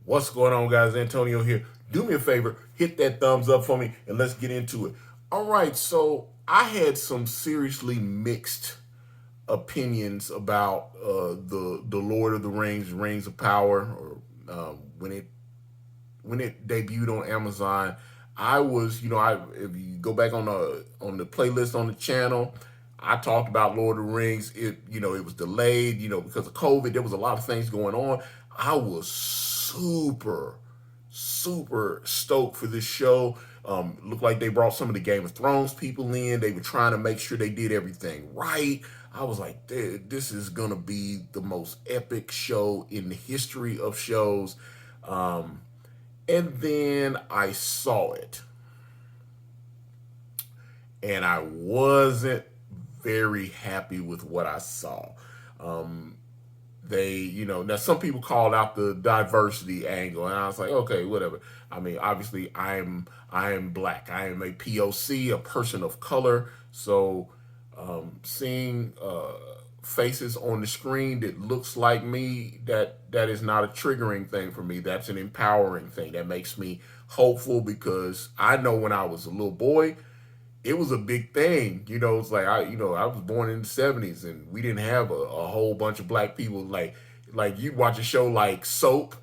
What's going on, guys? Antonio here. Do me a favor, hit that thumbs up for me, and let's get into it. All right, so I had some seriously mixed opinions about the Lord of the Rings, Rings of Power, or when it debuted on Amazon. I was, I if you go back on the playlist on the channel, I talked about Lord of the Rings. It was delayed, because of COVID. There was a lot of things going on. I was super stoked for this show. Looked like they brought some of the Game of Thrones people in. They were trying to make sure they did everything right. I was like, this is gonna be the most epic show in the history of shows. And then I saw it, and I wasn't very happy with what I saw. Now some people called out the diversity angle, and I was like, okay, whatever. I mean, obviously, I am black. I am a POC, a person of color. So, seeing faces on the screen that looks like me, that is not a triggering thing for me. That's an empowering thing. That makes me hopeful, because I know when I was a little boy, it was a big thing. It's like I was born in the '70s, and we didn't have a whole bunch of black people. Like you'd watch a show like Soap,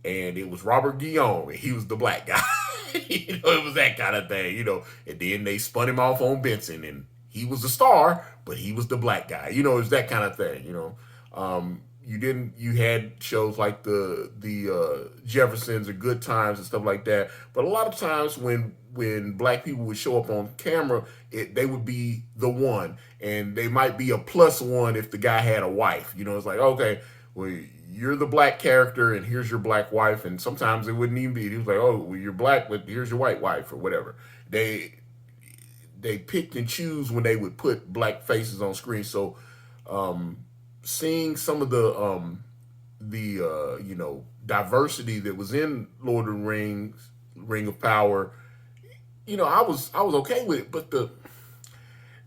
and it was Robert Guillaume, and he was the black guy. It was that kind of thing. And then they spun him off on Benson, and he was the star, but he was the black guy. It was that kind of thing. You had shows like the Jeffersons or Good Times and stuff like that. But a lot of times when black people would show up on camera, they would be the one, and they might be a plus one if the guy had a wife. It's like, okay, well, you're the black character, and here's your black wife. And sometimes it wouldn't even be. He was like, oh, well, you're black, but here's your white wife, or whatever. They picked and choose when they would put black faces on screen. So seeing some of the diversity that was in Lord of the Rings, Ring of Power, I was okay with it. But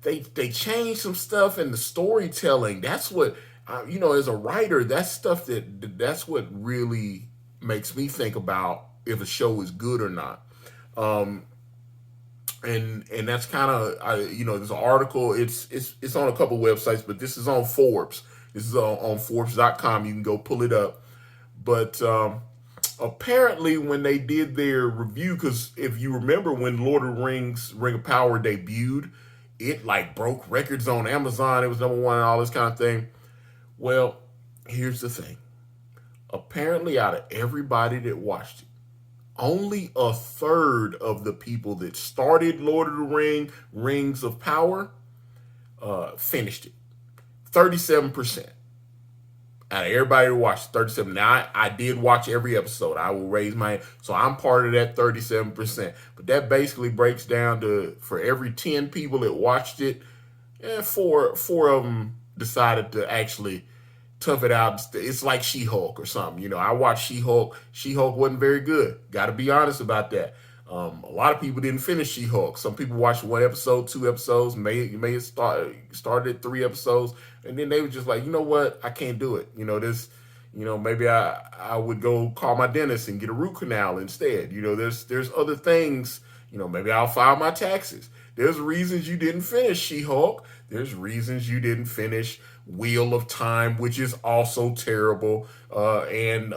they changed some stuff in the storytelling. That's what as a writer, that's what really makes me think about if a show is good or not. And that's kind of there's an article. It's on a couple websites, but this is on Forbes. This is on Forbes.com. You can go pull it up. But apparently, when they did their review, because if you remember when Lord of the Rings, Ring of Power debuted, it like broke records on Amazon. It was number one and all this kind of thing. Well, here's the thing. Apparently, out of everybody that watched it, only a third of the people that started Lord of the Rings of Power, finished it. 37%. Out of everybody who watched 37. Now, I did watch every episode. I will raise my hand. So I'm part of that 37%. But that basically breaks down to, for every 10 people that watched it, four of them decided to actually tough it out. It's like She-Hulk or something. I watched She-Hulk. She-Hulk wasn't very good. Got to be honest about that. A lot of people didn't finish She-Hulk. Some people watched one episode, two episodes, may have started 3 episodes, and then they were just like, you know what, I can't do it. Maybe I would go call my dentist and get a root canal instead. There's other things. Maybe I'll file my taxes. There's reasons you didn't finish She-Hulk. There's reasons you didn't finish Wheel of Time, which is also terrible. And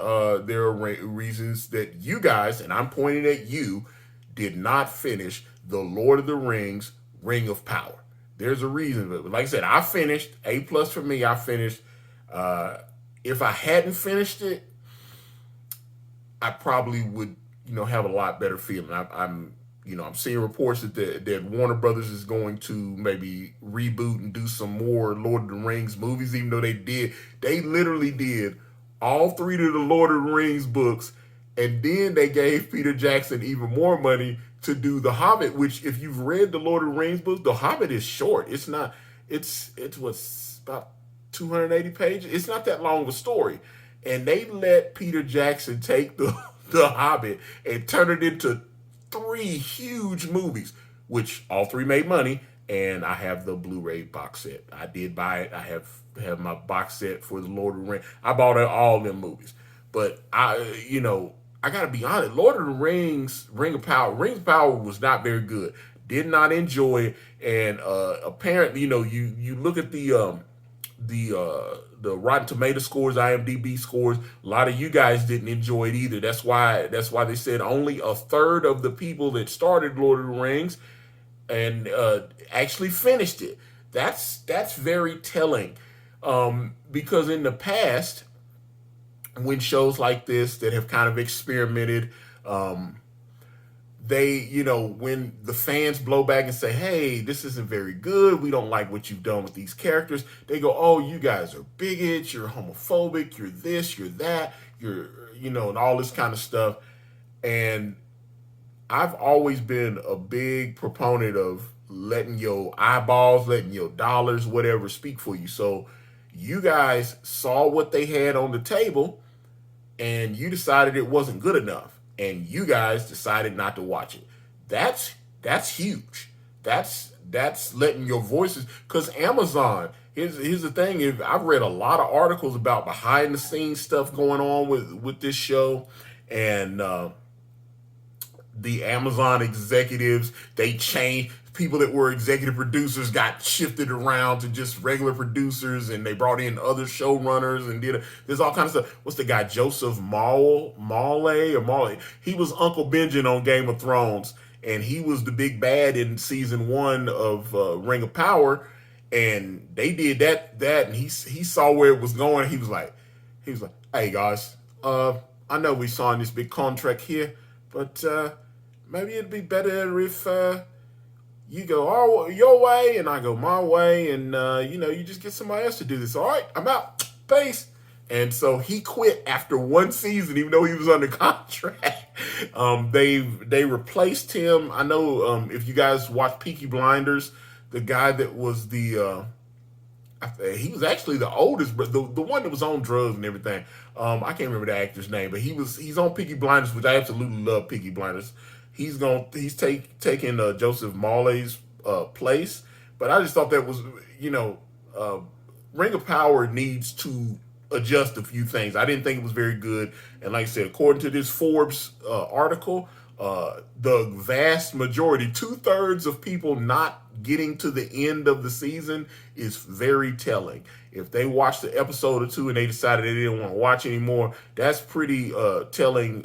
there are reasons that you guys, and I'm pointing at you, did not finish the Lord of the Rings, Ring of Power. There's a reason. But like I said, I finished. A+ for me, I finished. If I hadn't finished it, I probably would, have a lot better feeling. I'm seeing reports that Warner Brothers is going to maybe reboot and do some more Lord of the Rings movies, even though they literally did all 3 of the Lord of the Rings books, and then they gave Peter Jackson even more money to do The Hobbit, which, if you've read the Lord of the Rings books, The Hobbit is short. It's not, it's what's about 280 pages. It's not that long of a story. And they let Peter Jackson take the Hobbit and turn it into 3 huge movies, which all 3 made money. And I have the Blu-ray box set. I did buy it. I have my box set for the Lord of the Rings. I bought all them movies. But I gotta be honest, Lord of the Rings, Ring of Power was not very good. Did not enjoy it, and apparently, you look at the Rotten Tomato scores, IMDb scores. A lot of you guys didn't enjoy it either. That's why they said only a third of the people that started Lord of the Rings and actually finished it. That's very telling, because in the past, when shows like this that have kind of experimented, when the fans blow back and say, hey, this isn't very good, we don't like what you've done with these characters, they go, oh, you guys are bigots, you're homophobic, you're this, you're that, and all this kind of stuff. And I've always been a big proponent of letting your eyeballs, letting your dollars, whatever, speak for you. So you guys saw what they had on the table, and you decided it wasn't good enough, and you guys decided not to watch it. That's huge. That's letting your voices, because Amazon, here's the thing. I've read a lot of articles about behind the scenes stuff going on with this show, and the Amazon executives, they changed. People that were executive producers got shifted around to just regular producers, and they brought in other showrunners and there's all kinds of stuff. What's the guy, Joseph Mawle? He was Uncle Benjen on Game of Thrones, and he was the big bad in season 1 of Ring of Power, and they did that, and he saw where it was going. He was like, hey guys, I know we signed this big contract here, but maybe it'd be better if you go your way and I go my way, and you just get somebody else to do this. All right, I'm out. Peace. And so he quit after 1 season, even though he was under contract. They replaced him. I know if you guys watch Peaky Blinders, the guy that was he was actually the oldest, but the one that was on drugs and everything. I can't remember the actor's name, but he's on Peaky Blinders, which I absolutely love. Peaky Blinders. He's taking Joseph Mawle's place, but I just thought that was, Ring of Power needs to adjust a few things. I didn't think it was very good, and like I said, according to this Forbes article, the vast majority, 2/3 of people not getting to the end of the season is very telling. If they watched the episode or two and they decided they didn't want to watch anymore, that's pretty telling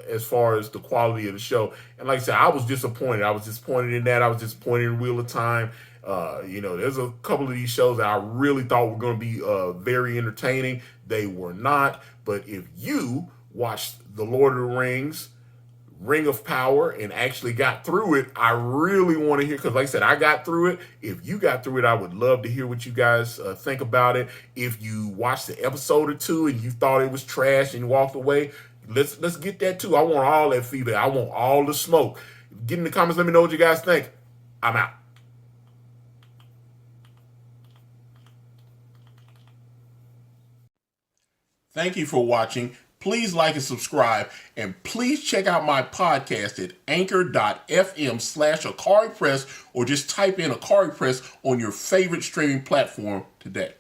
as far as the quality of the show. And like I said, I was disappointed. I was disappointed in that. I was disappointed in Wheel of Time. There's a couple of these shows that I really thought were going to be very entertaining. They were not. But if you watched The Lord of the Rings, Ring of Power, and actually got through it, I really want to hear, because like I said, I got through it. If you got through it, I would love to hear what you guys think about it. If you watched the episode or two and you thought it was trash and you walked away, let's get that too. I want all that feedback. I want all the smoke. Get in the comments, let me know what you guys think. I'm out. Thank you for watching. Please like and subscribe, and please check out my podcast at anchor.fm/AkariPress, or just type in Akari Press on your favorite streaming platform today.